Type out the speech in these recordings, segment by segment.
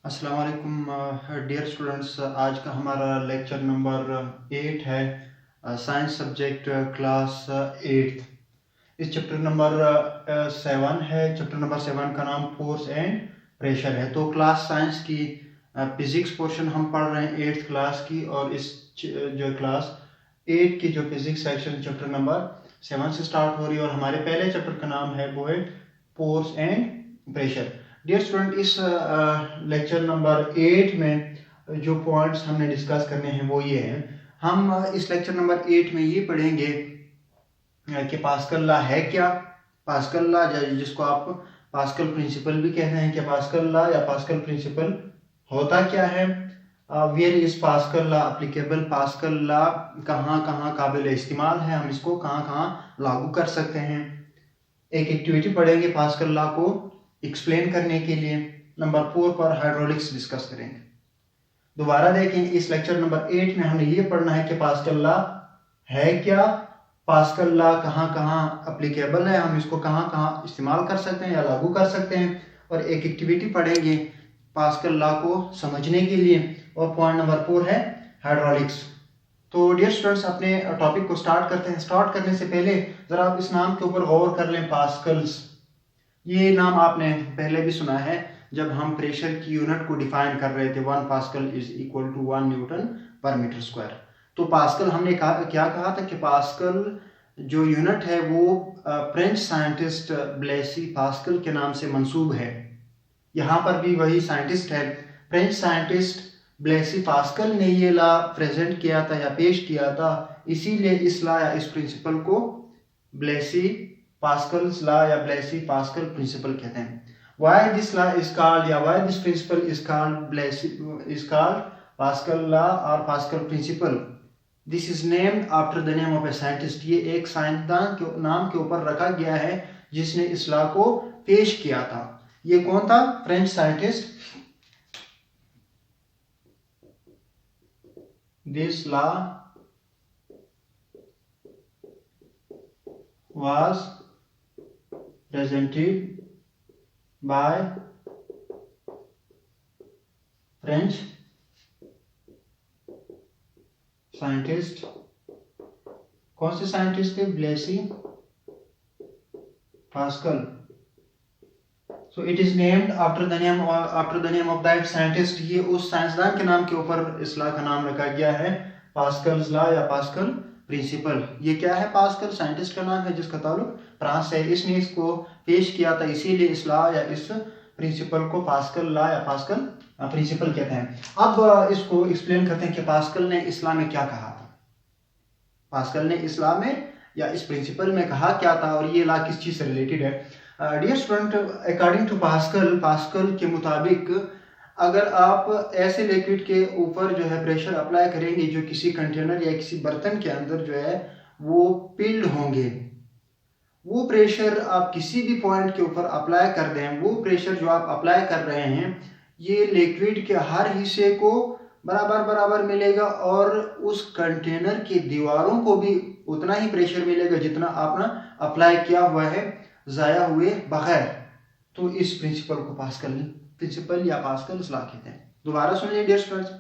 अस्सलाम वालेकुम dear students. आज का हमारा लेक्चर नंबर 8 है। Science subject class 8। इस चैप्टर नंबर 7 है। चैप्टर नंबर 7 का नाम फोर्स एंड प्रेशर है। तो क्लास साइंस की फिजिक्स पोर्शन हम पढ़ रहे हैं 8th क्लास की, और इस जो क्लास 8 की जो फिजिक्स सेक्शन चैप्टर नंबर 7 से स्टार्ट हो रही है, और हमारे पहले चैप्टर का नाम है वो है force and pressure. Dear student, इस लेक्चर नंबर 8 में जो पॉइंट्स हमने डिस्कस करने हैं वो ये हैं। हम इस लेक्चर नंबर 8 में ये पढ़ेंगे कि पास्कल लॉ है क्या। पास्कल लॉ, जिसको आप पास्कल प्रिंसिपल भी कहते हैं, कि पास्कल लॉ या पास्कल प्रिंसिपल होता क्या है। Where is Pascal law applicable, Pascal law कहाँ कहाँ काबिल इस्तेमाल है, हम इसको कहाँ कहाँ लागू कर सकते हैं। एक एक्टिविटी पढ़ेंगे पास्कल लॉ को एक्सप्लेन करने के लिए। नंबर 4 पर हाइड्रोलिक्स डिस्कस करेंगे। दोबारा देखें, इस लेक्चर नंबर 8 में हमने ये पढ़ना है कि पास्कल लॉ है क्या, पास्कल लॉ कहाँ कहाँ एप्लीकेबल है, हम इसको कहाँ कहाँ इस्तेमाल कर सकते हैं या लागू कर सकते हैं, और एक एक्टिविटी पढ़ेंगे पास्कल लॉ को समझने के लिए। और पॉइंट नंबर 4 है हाइड्रोलिक्स। तो डियर स्टूडेंट्स, अपने टॉपिक को स्टार्ट करते हैं। स्टार्ट करने से पहले जरा आप इस नाम के ऊपर गौर कर लें, पास्कल्स। ये नाम आपने पहले भी सुना है जब हम प्रेशर की यूनिट को डिफाइन कर रहे थे। 1 Pascal is equal to 1 newton पर मीटर स्क्वायर। तो पास्कल हमने क्या कहा था कि पास्कल जो यूनिट है वो फ्रेंच साइंटिस्ट ब्लेसी पास्कल के नाम से मंसूब है। यहाँ पर भी वही साइंटिस्ट है, फ्रेंच साइंटिस्ट ब्लेसी पास्कल ने ये लॉ प्रेजेंट किया था या पेश किया था। इसीलिए इस लॉ या इस प्रिंसिपल को ब्लेसी पास्कल्स लॉ या ब्लेसी पास्कल प्रिंसिपल कहते हैं। Why this law is called, या why this principle is called Pascal law or Pascal principle? This is named after the name of a scientist. ये एक साइंसदान के नाम के ऊपर रखा गया है जिसने इस लॉ को पेश किया था। ये कौन था? French scientist. This law was presented by French scientist। कौन से साइंटिस्ट थे? Blaise Pascal. So it is named after the name of that scientist। ये उस साइंसदान के नाम के ऊपर इस लॉ का नाम रखा गया है, पास्कल्स लॉ या पास्कल प्रिंसिपल। ये क्या है? पास्कल साइंटिस्ट का नाम है जिसका ताल्लुक फ्रांस से। इसने इसको पेश किया था, इसीलिए इस लॉ या इस प्रिंसिपल को पास्कल लॉ या पास्कल प्रिंसिपल कहते हैं। अब इसको एक्सप्लेन करते हैं कि पास्कल ने इस लॉ में क्या कहा था। पास्कल ने इस लॉ में या इस प्रिंसिपल में कहा क्या था, और ये लॉ किस चीज से रिलेटेड है। Dear student, according to Pascal के मुताबिक अगर आप ऐसे लिक्विड के ऊपर जो है प्रेशर अप्लाई करेंगे जो किसी कंटेनर या किसी बर्तन के अंदर जो है वो पिल्ड होंगे, वो प्रेशर आप किसी भी पॉइंट के ऊपर अप्लाई कर दें, वो प्रेशर जो आप अप्लाई कर रहे हैं ये लिक्विड के हर हिस्से को बराबर बराबर मिलेगा, और उस कंटेनर की दीवारों को भी उतना ही प्रेशर मिलेगा जितना आपने अप्लाई किया हुआ है, जाया हुए बगैर। तो इस प्रिंसिपल को पास्कल प्रिंसिपल या पास्कल लॉ कहते हैं। दोबारा सुन लीजिए डियर स्टूडेंट्स,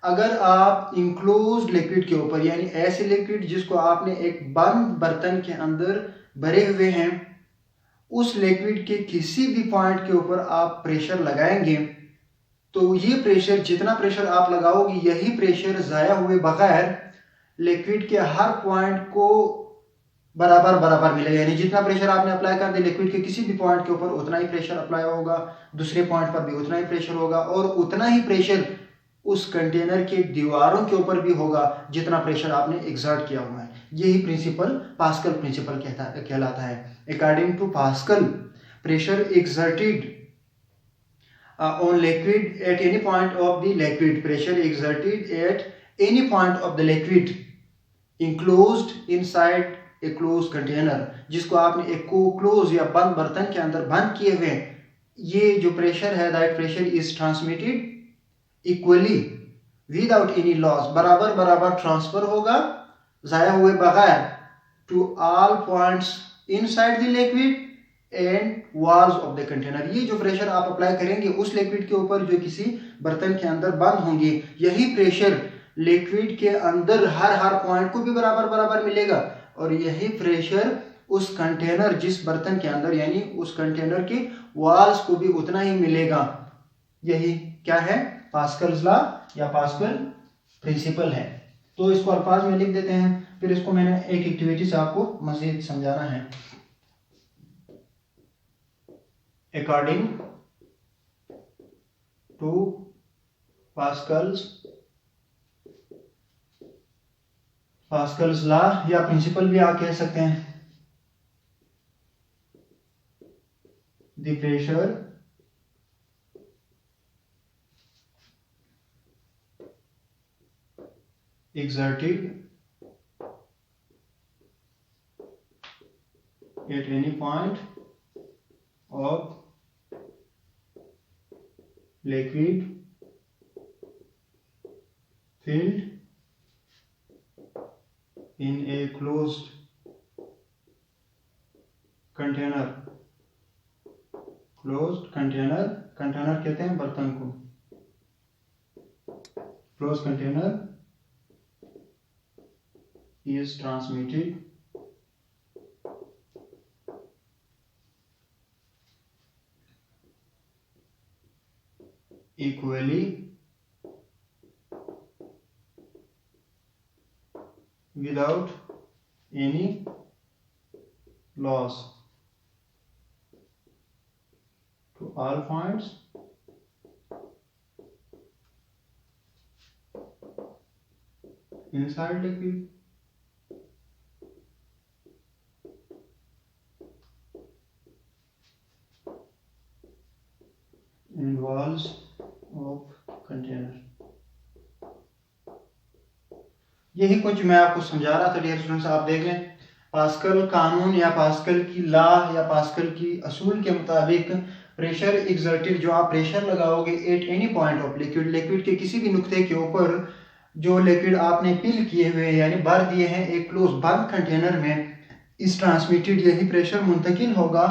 अगर आप इंक्लोज्ड लिक्विड के ऊपर, यानी ऐसे लिक्विड जिसको आपने एक बंद बर्तन के अंदर भरे हुए हैं, उस लिक्विड के किसी भी पॉइंट के ऊपर आप प्रेशर लगाएंगे, तो ये प्रेशर, जितना प्रेशर आप लगाओगे यही प्रेशर जाया हुए बगैर लिक्विड के हर पॉइंट को बराबर बराबर मिलेगा। यानी जितना प्रेशर आपने अप्लाई कर दिया लिक्विड के किसी भी पॉइंट के ऊपर, उतना ही प्रेशर अप्लाई होगा, दूसरे पॉइंट पर भी उतना ही प्रेशर होगा, और उतना ही प्रेशर उस कंटेनर के दीवारों के ऊपर भी होगा जितना प्रेशर आपने एक्सर्ट किया हुआ है। यही प्रिंसिपल पास्कल प्रिंसिपल कहलाता है। According to Pascal, pressure exerted on liquid at any point of the liquid, pressure exerted at any point of the liquid enclosed inside a closed container, जिसको आपने एक क्लोज या बंद बर्तन के अंदर बंद किए हुए, ये जो प्रेशर है that pressure is transmitted equally without any loss, बराबर बराबर ट्रांसफर होगा जाया हुए बगैर to all points inside the liquid and walls of the container. ये जो प्रेशर आप अप्लाई करेंगे उस लिक्विड के ऊपर जो किसी बर्तन के अंदर बंद होंगे, यही प्रेशर लिक्विड के अंदर हर पॉइंट को भी बराबर बराबर मिलेगा, और यही प्रेशर उस कंटेनर, जिस बर्तन के अंदर यानी उस कंटेनर के वॉल्स को भी उतना ही मिलेगा। यही क्या है? पास्कल्स लॉ या पास्कल प्रिंसिपल है। तो इसको अल्फाज में लिख देते हैं, फिर इसको मैंने एक एक्टिविटी से आपको मजीद समझाना है। अकॉर्डिंग टू पास्कल्स लॉ या प्रिंसिपल भी आप कह सकते हैं, the pressure exerted at any point of liquid filled in a closed container। closed container, container कहते हैं बर्तन को। closed container is transmitted equally without any loss to all points inside liquid and walls of container। यही कुछ मैं आपको समझा रहा था डियर स्टूडेंट्स। आप देख लें, पास्कल कानून या पास्कल की लॉ या पास्कल की असूल के मुताबिक प्रेशर एक्सर्टेड, जो आप प्रेशर लगाओगे at any point of liquid, liquid के किसी भी नुक्ते के ऊपर जो लिक्विड आपने फिल किए हुए यानी भर दिए हैं एक क्लोज बंद कंटेनर में, इस ट्रांसमिटेड यही प्रेशर मुंतकिल होगा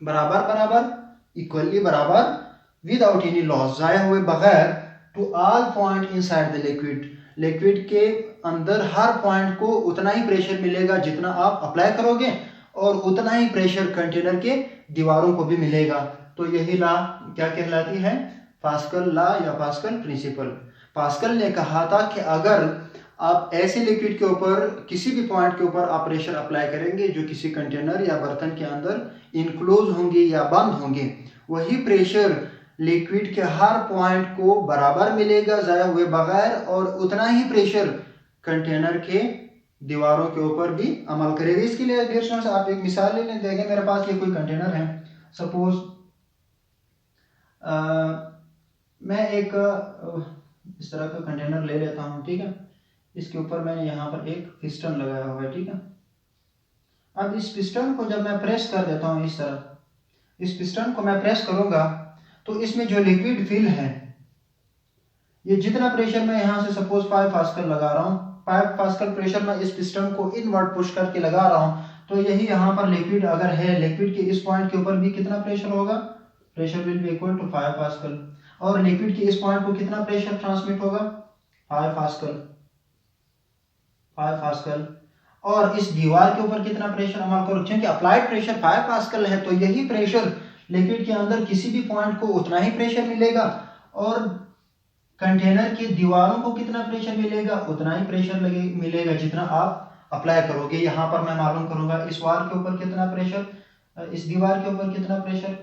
बराबर बराबर, इक्वली बराबर, विदाउट एनी लॉस, जाया हुए बगैर, to all point inside the liquid, liquid के अंदर हर पॉइंट को उतना ही प्रेशर मिलेगा जितना आप अप्लाई करोगे, और उतना ही प्रेशर कंटेनर के दीवारों को भी मिलेगा। तो यही लॉ क्या कहलाती है? पास्कल लॉ या पास्कल प्रिंसिपल। पास्कल ने कहा था कि अगर आप ऐसे लिक्विड के ऊपर किसी भी पॉइंट के ऊपर आप प्रेशर अप्लाई करेंगे जो किसी कंटेनर या बर्तन के अंदर इनक्लोज होंगे या बंद होंगे, वही प्रेशर लिक्विड के हर पॉइंट को बराबर मिलेगा जाया हुए बगैर, और उतना ही प्रेशर कंटेनर के दीवारों के ऊपर भी अमल करेगा। इसके लिए डियर स्टूडेंट्स आप एक मिसाल ले लें। देखें मेरे पास ये कोई कंटेनर है, सपोज मैं एक इस तरह का कंटेनर ले लेता हूँ, ठीक है। इसके ऊपर मैंने यहाँ पर एक पिस्टन लगाया हुआ है, ठीक है। अब इस पिस्टन को जब मैं प्रेस कर देता हूँ इस तरह, इस पिस्टन को मैं प्रेस करूंगा तो इसमें जो लिक्विड फिल है, ये जितना प्रेशर मैं यहाँ से सपोज 5 पास्कल लगा रहा हूँ, 5 पास्कल प्रेशर मैं इस पिस्टन को इनवर्ड पुश करके लगा रहा हूँ, तो यही यहाँ पर लिक्विड अगर है, लिक्विड के इस पॉइंट के ऊपर भी कितना प्रेशर होगा? Pressure will be equal to 5 Pascal. और लिक्विड के इस पॉइंट को कितना प्रेशर ट्रांसमिट होगा? 5 पास्कल। और इस दीवार के ऊपर कितना प्रेशर अमल करो? क्योंकि अप्लाइड प्रेशर 5 पास्कल है, तो यही प्रेशर लिक्विड के अंदर किसी भी पॉइंट को उतना ही प्रेशर मिलेगा, और कंटेनर की दीवारों को कितना प्रेशर मिलेगा? उतना ही प्रेशर मिलेगा जितना आप अप्लाई करोगे। यहाँ पर मैं मालूम करूंगा इस वार के ऊपर कितना प्रेशर, इस दीवार के ऊपर कितना प्रेशर,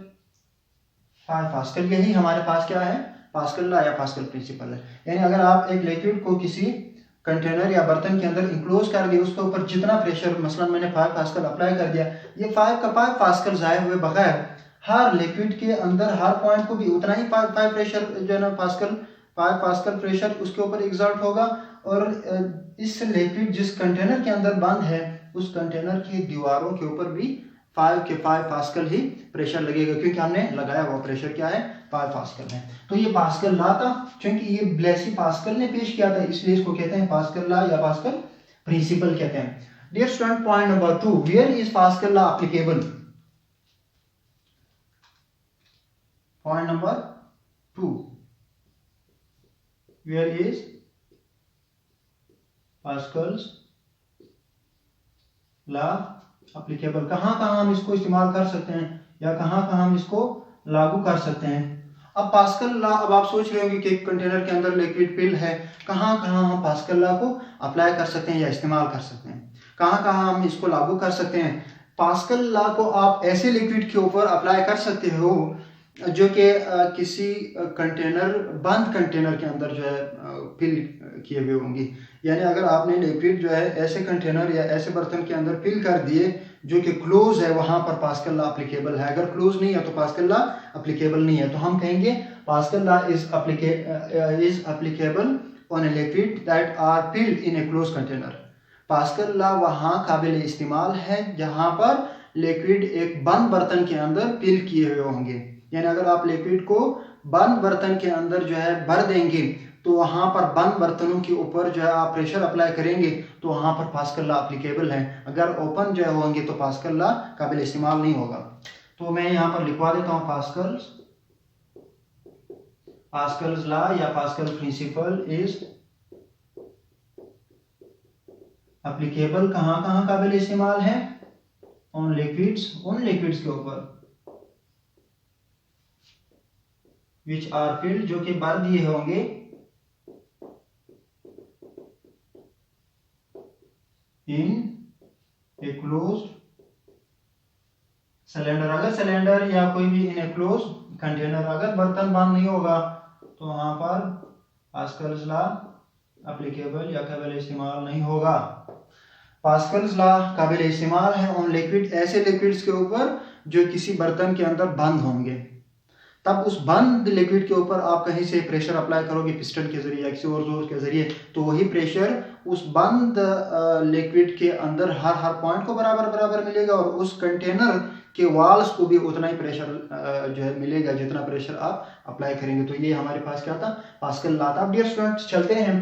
5 पास्कल। यही हमारे पास क्या है? पास्कल लॉ या पास्कल प्रिंसिपल है। यानी अगर आप एक लिक्विड को किसी कंटेनर या बर्तन के अंदर इंक्लोज कर दिए, उसके ऊपर जितना प्रेशर, मसलन मैंने 5 पास्कल अप्लाई कर दिया, ये 5 का 5 पास्कल जाए हुए बगैर हर लिक्विड के अंदर हर पॉइंट को भी उतना ही 5 प्रेशर जो है ना, 5 पास्कल प्रेशर उसके ऊपर एग्जर्ट होगा, और इस लिक्विड जिस कंटेनर के अंदर बंद है उस कंटेनर की दीवारों के ऊपर भी 5 के 5 पास्कल ही प्रेशर लगेगा, क्योंकि हमने लगाया हुआ प्रेशर क्या है? 5 पास्कल है। तो ये पास्कल लॉ था, क्योंकि ये ब्लेसी पास्कल ने पेश किया था, इसलिए इसको कहते हैं पास्कल लॉ या पास्कल प्रिंसिपल कहते हैं। Dear student, point number 2, where is Pascal law applicable? Point number 2, where is Pascal's law applicable, कहाँ कहाँ हम इसको इस्तेमाल कर सकते हैं या कहाँ कहाँ हम इसको लागू कर सकते हैं। अब पास्कल लॉ, अब आप सोच रहे होंगे कि एक कंटेनर के अंदर लिक्विड फिल है, कहाँ कहाँ हम पास्कल लॉ को अप्लाई कर सकते हैं या इस्तेमाल कर सकते हैं, कहाँ कहाँ हम इसको लागू कर सकते हैं। पास्कल लॉ को आप ऐसे लिक्विड के ऊपर अप्लाई कर सकते हो जो कि किसी कंटेनर, बंद कंटेनर के अंदर जो है फिल किए हुए होंगे। यानी अगर आपने लिक्विड जो है ऐसे कंटेनर या ऐसे बर्तन के अंदर फिल कर दिए जो कि क्लोज है, वहां पर पास्कल लॉ एप्लीकेबल है। अगर क्लोज नहीं है तो पास्कल लॉ एप्लीकेबल नहीं है। तो हम कहेंगे Pascal law is applicable on a liquid that are filled in a close container. Pascal law वहां काबिल इस्तेमाल है जहां पर लिक्विड एक बंद बर्तन के अंदर फिल किए हुए होंगे। यानी अगर आप लिक्विड को बंद बर्तन के अंदर जो है भर देंगे तो वहां पर बंद बर्तनों के ऊपर जो है आप प्रेशर अप्लाई करेंगे तो वहां पर पास्कल लॉ एप्लीकेबल है। अगर ओपन जो है होंगे तो पास्कल लॉ काबिल इस्तेमाल नहीं होगा। तो मैं यहां पर लिखवा देता हूं पास्कल्स लॉ या पास्कल प्रिंसिपल इज एप्लीकेबल, कहां कहां काबिल इस्तेमाल है, ऑन लिक्विड्स, उन लिक्विड्स के ऊपर विच आर फिल्ड, जो कि भर दिए होंगे इन ए क्लोज्ड सिलेंडर। अगर सिलेंडर या कोई भी इन ए क्लोज्ड कंटेनर, अगर बर्तन बंद नहीं होगा तो वहां पर पास्कल्स लॉ एप्लीकेबल या काबिल इस्तेमाल नहीं होगा। पास्कल्स लॉ काबिल इस्तेमाल है ऑन लिक्विड, ऐसे लिक्विड्स के ऊपर जो किसी बर्तन के अंदर बंद होंगे। तब उस बंद लिक्विड के ऊपर आप कहीं से प्रेशर अप्लाई करोगे पिस्टन के जरिए या किसी और जोर के जरिए, तो वही प्रेशर उस बंद लिक्विड के अंदर हर पॉइंट को बराबर बराबर मिलेगा और उस कंटेनर के वॉल्स को भी उतना ही प्रेशर जो है मिलेगा जितना प्रेशर आप अप्लाई करेंगे। तो ये हमारे पास क्या था, पास्कल लॉ था। अब डियर स्टूडेंट्स चलते हैं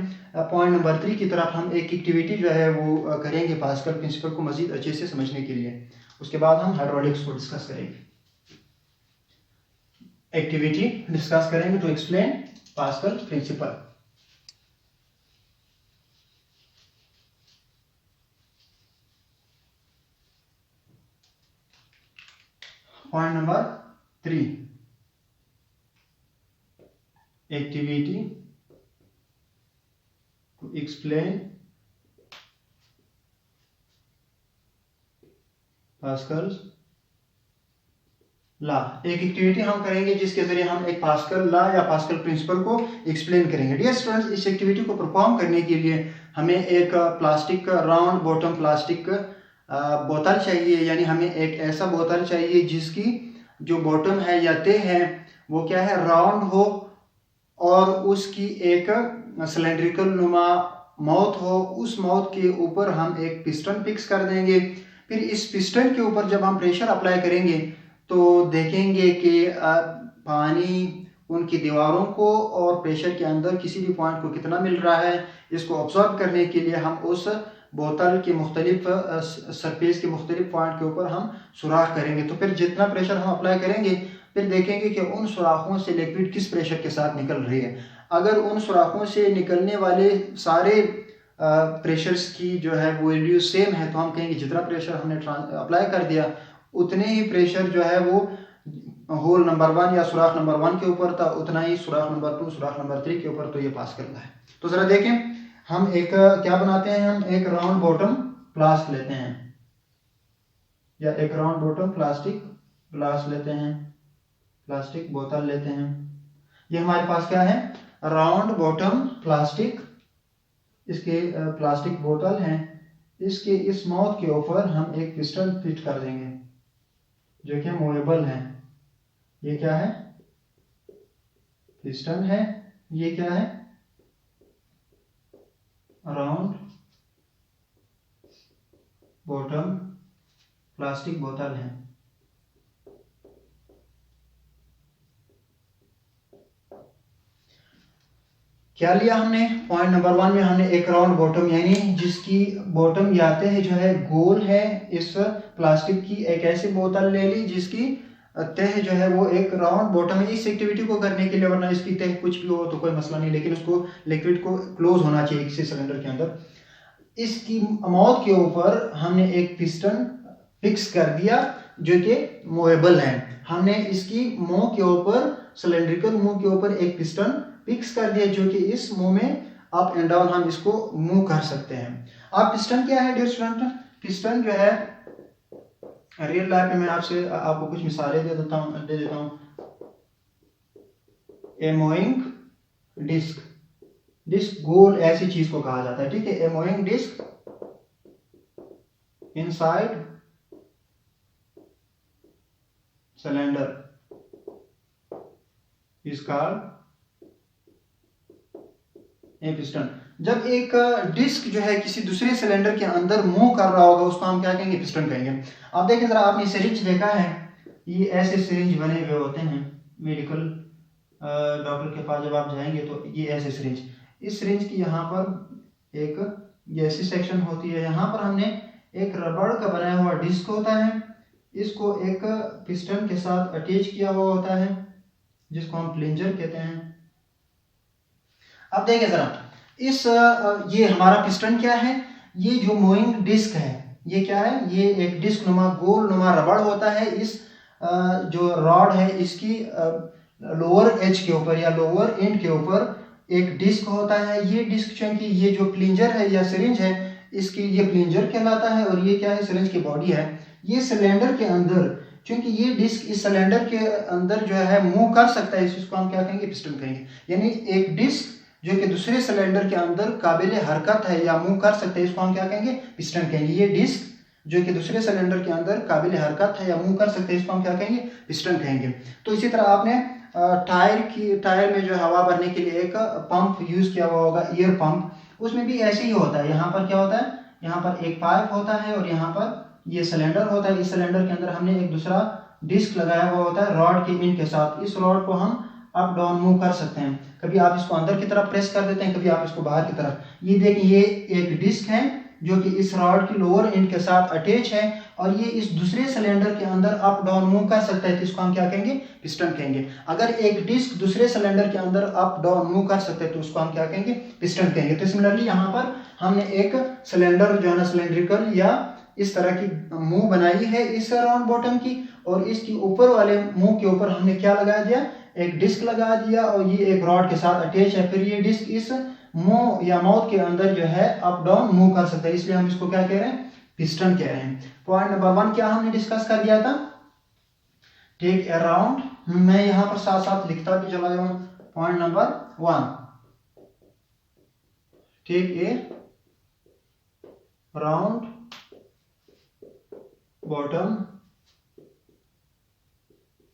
पॉइंट नंबर 3 की तरफ। हम एक एक्टिविटी जो है वो करेंगे पास्कल प्रिंसिपल को मजीद अच्छे से समझने के लिए। उसके बाद हम हाइड्रोलिक्स को डिस्कस करेंगे। एक्टिविटी डिस्कस करेंगे to explain Pascal principle. Point number 3, activity to explain Pascal's law. एक एक्टिविटी हम करेंगे जिसके जरिए हम एक पास्कल लॉ या पास्कल प्रिंसिपल को एक्सप्लेन करेंगे। डियर स्टूडेंट्स, इस एक्टिविटी को परफॉर्म करने के लिए हमें एक प्लास्टिक राउंड बॉटम प्लास्टिक बोतल चाहिए। यानी हमें एक ऐसा बोतल चाहिए जिसकी जो बॉटम है या तह है वो क्या है, राउंड हो और उसकी एक सिलेंड्रिकल नुमा माउथ हो। उस माउथ के ऊपर हम एक पिस्टन फिक्स कर देंगे। फिर इस पिस्टन के ऊपर जब हम प्रेशर अप्लाई करेंगे तो देखेंगे कि पानी उनकी दीवारों को और प्रेशर के अंदर किसी भी पॉइंट को कितना मिल रहा है। इसको ऑब्जर्व करने के लिए हम उस बोतल के मुख्तलिफ सरफेस के मुख्तलिफ पॉइंट के ऊपर हम सुराख करेंगे। तो फिर जितना प्रेशर हम अप्लाई करेंगे फिर देखेंगे कि उन सुराखों से लिक्विड किस प्रेशर के साथ निकल रही है। अगर उन सुराखों से निकलने वाले सारे प्रेशर्स की जो है वो वैल्यू सेम है तो हम कहेंगे जितना प्रेशर हमने अप्लाई कर दिया उतने ही प्रेशर जो है वो होल नंबर 1 या सुराख नंबर 1 के ऊपर था, उतना ही सुराख नंबर 2 सुराख नंबर 3 के ऊपर। तो ये पास करना है। तो जरा देखें, हम एक क्या बनाते हैं, हम एक राउंड बॉटम फ्लास्क लेते हैं या एक राउंड बॉटम प्लास्टिक ग्लास लेते हैं, प्लास्टिक बोतल लेते हैं। ये हमारे पास क्या है, राउंड बॉटम प्लास्टिक, इसके प्लास्टिक बोतल है। इसके इस माउथ के ऊपर हम एक पिस्टन फिट कर देंगे जो कि मूवेबल है। ये क्या है, पिस्टन है। ये क्या है, राउंड बॉटम प्लास्टिक बोतल है। क्या लिया हमने, पॉइंट नंबर 1 में हमने एक राउंड बॉटम यानी जिसकी बॉटम याते हैं जो है गोल है, इस प्लास्टिक की एक ऐसी बोतल ले ली जिसकी तह जो है वो एक राउंड बॉटम है इस एक्टिविटी को करने के लिए, वरना इसकी तह कुछ भी हो तो कोई मसला नहीं, लेकिन उसको लिक्विड को क्लोज होना चाहिए किसी सिलेंडर के अंदर। इसकी माउथ के ऊपर हमने एक पिस्टन फिक्स कर दिया जो कि मूवेबल है। हमने इसकी मुंह के ऊपर, सिलेंड्रिकल मुंह के ऊपर एक पिस्टन फिक्स कर दिया जो कि इस मुंह में अप एंड डाउन हम इसको मूव कर सकते हैं। अब पिस्टन क्या है डियर स्टूडेंट? पिस्टन जो है रियल लाइफ में मैं आपको कुछ मिसालें दे देता हूं। ए मूविंग डिस्क, डिस्क गोल ऐसी चीज को कहा जाता है, ठीक है। A moving disc inside cylinder is called a piston. जब एक डिस्क जो है किसी दूसरे सिलेंडर के अंदर मूव कर रहा होगा उसको हम क्या कहेंगे? पिस्टन कहेंगे। अब देखें जरा, आपने सिरिंज देखा है, ये ऐसे सिरिंज बने हुए होते हैं मेडिकल डॉक्टर के पास जब आप जाएंगे तो ये ऐसे सिरिंज, इस सिरिंज की यहाँ पर एक ये ऐसी सेक्शन होती है, यहाँ पर हमने एक रबड़ का बनाया हुआ डिस्क होता है, इसको एक पिस्टन के साथ अटैच किया हुआ होता है जिसको हम प्लिंजर कहते हैं। अब देखिए जरा, इस ये हमारा पिस्टन क्या है? ये जो मूविंग डिस्क है ये क्या है? ये एक डिस्क नुमा गोल नुमा रबड़ होता है। इस जो रॉड है इसकी लोअर एज के ऊपर या लोअर एंड के ऊपर एक डिस्क होता है। ये डिस्क चूंकि ये जो प्लिंजर है या सिरिंज है इसकी ये प्लिंजर कहलाता है, और ये क्या है? सिरिंज की बॉडी है। ये सिलेंडर के अंदर क्योंकि ये डिस्क इस सिलेंडर के अंदर जो है मूव कर सकता है, इसको हम क्या कहेंगे? पिस्टन कहेंगे। यानी एक डिस्क जो कि दूसरे सिलेंडर के अंदर काबिल हरकत है या मूव कर सकते हैं, इसको हम क्या कहेंगे? पिस्टन कहेंगे। ये डिस्क जो कि दूसरे सिलेंडर के अंदर काबिल हरकत है या मूव कर सकते हैं, इसको हम क्या कहेंगे? पिस्टन कहेंगे। तो इसी तरह आपने टायर में जो हवा भरने के लिए एक पंप यूज किया हुआ होगा, एयर पंप, उसमें भी ऐसे ही होता है। यहाँ पर क्या होता है? यहाँ पर एक पाइप होता है और यहाँ पर ये सिलेंडर होता है। इस सिलेंडर के अंदर हमने एक दूसरा डिस्क लगाया हुआ होता है रॉड के इन के साथ। इस रॉड को हम अप डाउन मूव कर सकते हैं। कभी आप इसको अंदर की तरफ प्रेस कर देते हैं, कभी आप इसको बाहर की तरफ। ये देखिए, ये एक डिस्क है जो कि इस रॉड की लोअर एंड के साथ अटैच है और ये इस दूसरे सिलेंडर के अंदर अप डाउन मूव कर सकता है, तो इसको हम क्या कहेंगे? पिस्टन कहेंगे। अगर एक डिस्क दूसरे सिलेंडर के अंदर अप डाउन मूव कर सकते हैं तो उसको हम क्या कहेंगे? पिस्टन कहेंगे। तो सिमिलरली यहाँ पर हमने एक सिलेंडर जो है ना सिलेंड्रिकल या इस तरह की मुंह बनाई है इस राउंड बॉटम की, और इसकी ऊपर वाले मुंह के ऊपर हमने क्या लगा दिया? एक डिस्क लगा दिया और ये एक रॉड के साथ अटैच है। फिर ये डिस्क इस मुंह या माउथ के अंदर जो है अप डाउन मूव कर सकता है, इसलिए हम इसको क्या कह रहे हैं? पिस्टन कह रहे हैं। पॉइंट नंबर 1 क्या हमने डिस्कस कर दिया था? टेक ए राउंड, मैं यहां पर साथ साथ लिखता भी चला जाऊं। Point number 1, take a round bottom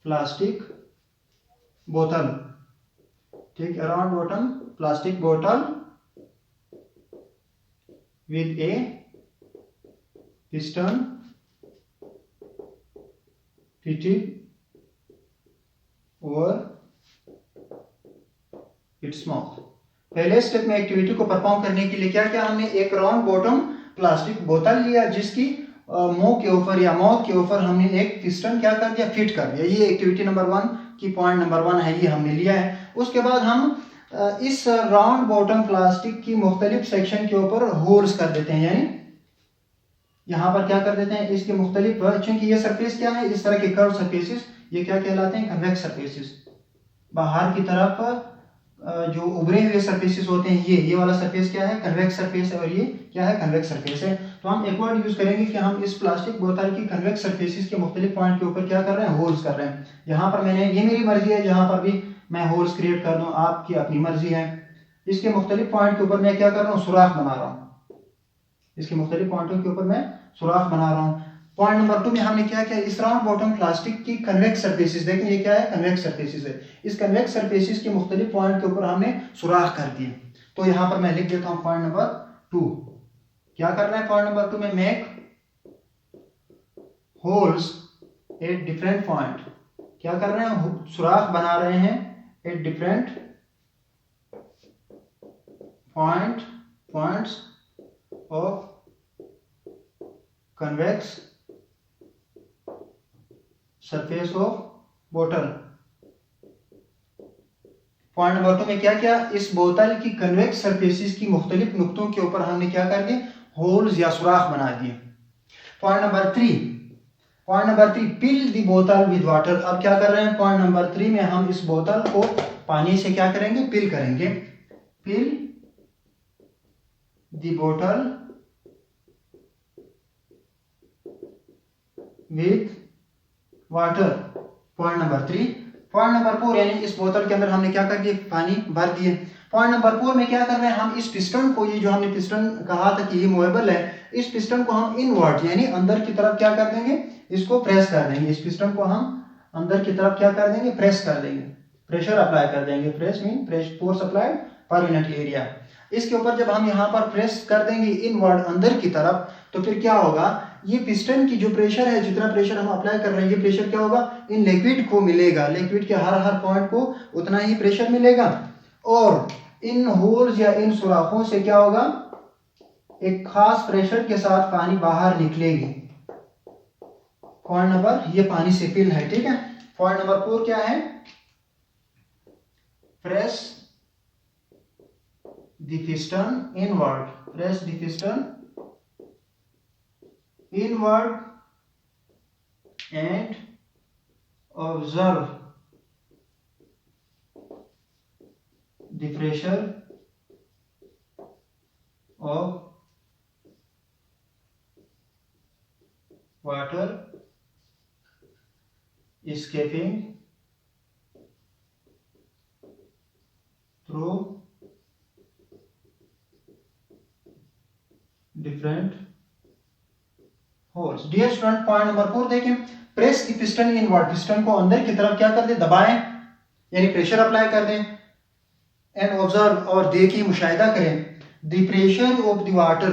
plastic बोतल, take a round bottom plastic bottle with a piston fitted over its mouth। पहले स्टेप में एक्टिविटी को परफॉर्म करने के लिए क्या क्या हमने? एक राउंड बॉटम प्लास्टिक बोतल लिया जिसकी मुंह के ऊपर या माउथ के ऊपर हमने एक पिस्टन क्या कर दिया? फिट कर दिया। ये एक्टिविटी नंबर 1 की पॉइंट नंबर 1 है, ये हमने लिया है। उसके बाद हम इस राउंड बॉटम प्लास्टिक की मुख्तलिफ सेक्शन के ऊपर होल्स कर देते हैं, यानी यहाँ पर क्या कर देते हैं? इसके मुख्तलिफ, चूंकि ये सरफेस क्या है? इस तरह के कर्व सरफेसेस, ये क्या कहलाते हैं? Convex surfaces. बाहर की तरफ जो उभरे हुए सरफेसेस होते हैं, ये वाला सरफेस क्या है? कन्वेक्स सरफेस है, और ये क्या है? कन्वेक्स सरफेस है। तो हम एक वर्ड यूज करेंगे कि हम इस प्लास्टिक बोतल की कन्वेक्स सरफेसेस के मुख्तलिफ पॉइंट के ऊपर क्या कर रहे हैं? होल्स कर रहे हैं। यहाँ पर मैंने, ये मेरी मर्जी है जहां पर भी मैं होल्स क्रिएट कर दूं, आपकी अपनी मर्जी है। इसके मुख्तलिफ पॉइंट के ऊपर मैं क्या कर रहा हूँ? सुराख बना रहा हूँ। इसके मुख्तलिफ पॉइंटों के ऊपर मैं सुराख बना रहा हूँ। पॉइंट नंबर 2 में हमने क्या किया? इस राउंड बॉटम प्लास्टिक की कन्वेक्स सरफेसेस, देखें ये क्या है? कन्वेक्स सरफेसेस है। इस कन्वेक्स सरफेसेस के मुख्तलिफ पॉइंट के ऊपर हमने सुराख कर दिए। तो यहाँ पर मैं लिख देता हूँ पॉइंट नंबर 2। क्या कर रहे हैं पॉइंट नंबर 2 में? Make holes at different point. क्या कर रहे हैं? सुराख बना रहे हैं at different points of convex surface of बोतल। पॉइंट नंबर 2 में क्या किया, इस बोतल की कन्वेक्स सरफेसिस की मुख्तलिफ नुक्तों के ऊपर हमने क्या कर दिए, होल्स या सुराख बना दिए। पॉइंट नंबर 3 फिल दी बोतल विद वाटर। अब क्या कर रहे हैं, पॉइंट नंबर 3 में हम इस बोतल को पानी से क्या करेंगे, फिल करेंगे। फिल दी बोतल with water. Point number 3। Point number 4 यानी इस बोतल के अंदर हमने क्या कर दिया, पानी भर दिए। पॉइंट नंबर 4 में क्या कर रहे हैं, हम इस पिस्टन को, ये जो हमने पिस्टन कहा था कि ये मूवेबल है, इस पिस्टन को हम इनवर्ट यानी अंदर की तरफ क्या कर देंगे, इसको प्रेस कर देंगे। इस पिस्टन को हम अंदर की तरफ क्या कर देंगे, प्रेस कर देंगे, प्रेशर अप्लाई कर देंगे। Press mean force applied per unit area. इसके ऊपर जब हम यहाँ पर प्रेस कर देंगे इनवर्ड अंदर की तरफ, तो फिर क्या होगा, ये पिस्टन की जो प्रेशर है, जितना प्रेशर हम अप्लाई कर रहे हैं, ये प्रेशर क्या होगा, इन लिक्विड को मिलेगा। लिक्विड के हर पॉइंट को उतना ही प्रेशर मिलेगा और इन होल्स या इन सुराखों से क्या होगा, एक खास प्रेशर के साथ पानी बाहर निकलेगी। पॉइंट नंबर, ये पानी से फिल है, ठीक है। पॉइंट नंबर 4 क्या है, press the piston inward. Press the piston inward and observe the pressure of water escaping through different holes. Dear student, point number 4 देखें, press the piston inward. Piston को अंदर की तरफ क्या कर दे, दबाएं यानी प्रेशर अप्लाई कर दें। एंड ऑब्जर्व, और देखिए, मुशाहिदा करें, the pressure of the water.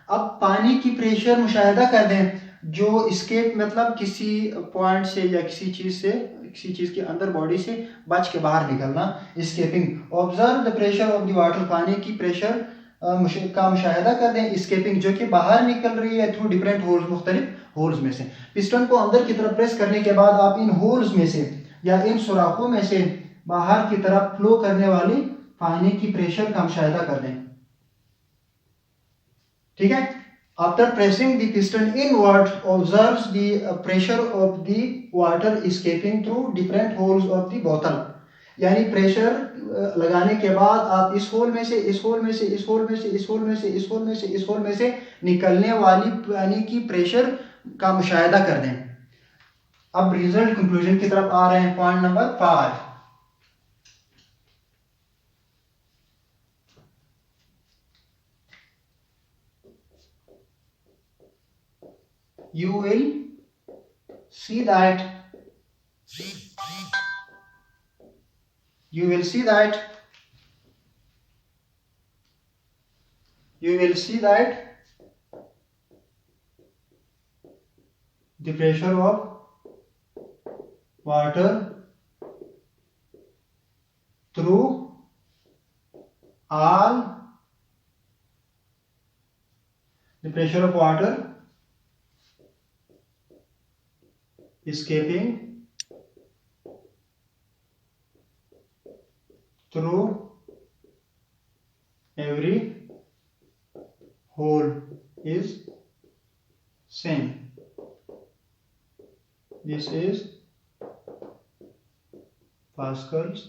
अब पानी की प्रेशर मुशाहिदा कर दें जो इसके मतलब किसी पॉइंट से या किसी चीज के अंदर बॉडी से बच के बाहर निकलना, escaping. Observe the pressure of the water, पानी की प्रेशर का मुशाहिदा कर दें, एस्केपिंग जो कि बाहर निकल रही है थ्रू डिफरेंट होल्स, मुख्तलिफ होल्स में से। पिस्टन को अंदर की तरफ प्रेस करने के बाद आप इन होल्स में से या इन सुराखों में से बाहर की तरफ फ्लो करने वाली पानी की प्रेशर का मुशाहिदा कर दें, ठीक है। After pressing the piston inward, observes the pressure of the water escaping through different holes of the बोतल। यानी प्रेशर लगाने के बाद आप इस होल में से, इस होल में से, इस होल में से, इस होल में से, इस होल में से, इस होल में से निकलने वाली पानी की प्रेशर का मुशाहिदा कर दें। अब रिजल्ट कंक्लूजन की तरफ आ रहे हैं। Point number 5, you will see that the pressure of water through all the pressure of water escaping through every hole is same. This is Pascal's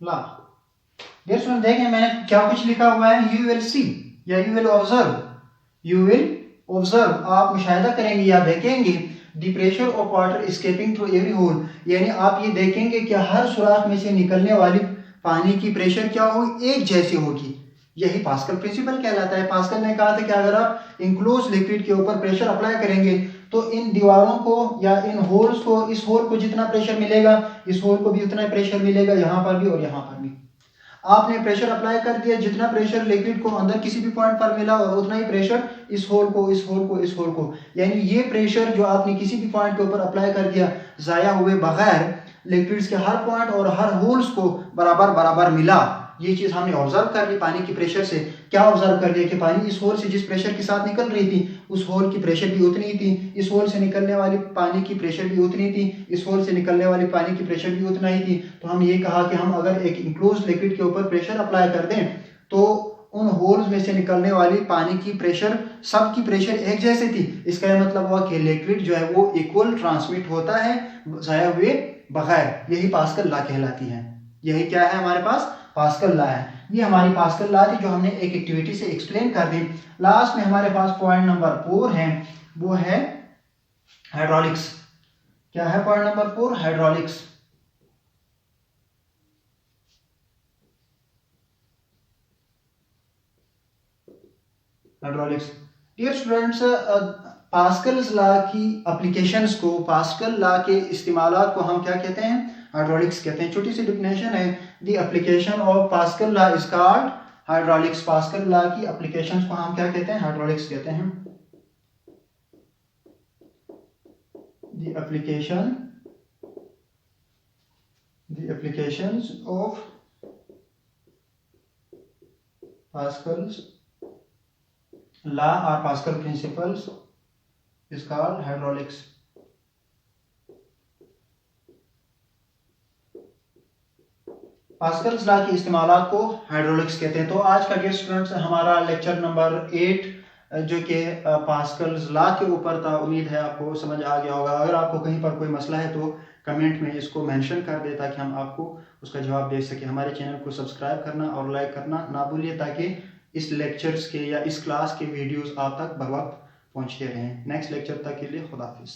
law. Dear students, देखें मैंने क्या कुछ लिखा हुआ है, you will see या you will observe, you will observe, आप मुशाहिदा करेंगे या देखेंगे, the pressure of water escaping through every hole, यानी आप ये देखेंगे कि हर सुराख में से निकलने वाली पानी की प्रेशर क्या होगी, एक जैसी होगी। यही पास्कल प्रिंसिपल कहलाता है। पास्कल ने कहा था कि अगर आप इंक्लोज लिक्विड के ऊपर प्रेशर अप्लाई करेंगे तो इन दीवारों को या इन होल्स को, इस होल को जितना प्रेशर मिलेगा, इस होल को भी उतना प्रेशर मिलेगा, यहाँ पर भी और यहाँ पर भी। आपने प्रेशर अप्लाई कर दिया, जितना प्रेशर लिक्विड को अंदर किसी भी पॉइंट पर मिला और उतना ही प्रेशर इस होल को, इस होल को, इस होल को, यानी ये प्रेशर जो आपने किसी भी पॉइंट के ऊपर अप्लाई कर दिया जाया हुए बगैर लिक्विड्स के हर पॉइंट और हर होल्स को बराबर बराबर मिला, ये चीज़ हमने ऑब्जर्व कर ली पानी की प्रेशर से। क्या ऑब्जर्व कर लिया कि पानी इस होल से जिस प्रेशर के साथ निकल रही थी उस होल की प्रेशर भी उतनी ही थी, इस होल से निकलने वाली पानी की प्रेशर भी उतनी थी, इस होल से निकलने वाली पानी की प्रेशर भी उतना ही थी। तो हम ये कहा कि हम अगर एक इंक्लोज लिक्विड के ऊपर प्रेशर अप्लाई कर दें तो उन होल्स में से निकलने वाली पानी की प्रेशर, सब की प्रेशर एक जैसे थी। इसका यह मतलब हुआ कि लिक्विड जो है वो इक्वल ट्रांसमिट होता है जाया हुए बगैर। यही पास्कल लॉ कहलाती है। यही क्या है हमारे पास? पास्कल लॉ है। ये हमारी पास्कल लॉ थी जो हमने एक एक्टिविटी से एक्सप्लेन कर दी। लास्ट में हमारे पास पॉइंट नंबर 4 है, वो है हाइड्रोलिक्स। क्या है point number 4? Hydraulics. Hydraulics. Dear students, Pascal's law की एप्लीकेशंस को, पास्कल लॉ के इस्तेमालात को हम क्या कहते हैं? हाइड्रोलिक्स कहते हैं। छोटी सी डिफिनेशन है, the application of Pascal law is called hydraulics. Pascal law की एप्लीकेशंस को हम क्या कहते हैं? हाइड्रोलिक्स कहते हैं। The applications of Pascal's law or Pascal principles is called hydraulics. Pascal's law के इस्तेमालात को हाइड्रोलिक्स कहते हैं। तो आज का डियर स्टूडेंट्स हमारा लेक्चर नंबर 8 जो कि पास्कल्स लॉ के ऊपर था, उम्मीद है आपको समझ आ गया होगा। अगर आपको कहीं पर कोई मसला है तो कमेंट में इसको मेंशन कर दे ताकि हम आपको उसका जवाब दे सके। हमारे चैनल को सब्सक्राइब करना और लाइक करना ना भूलिए ताकि इस लेक्चर्स के या इस क्लास के वीडियोस आप तक बर वक्त पहुँचते रहें। नेक्स्ट लेक्चर तक के लिए खुदा हाफिज़।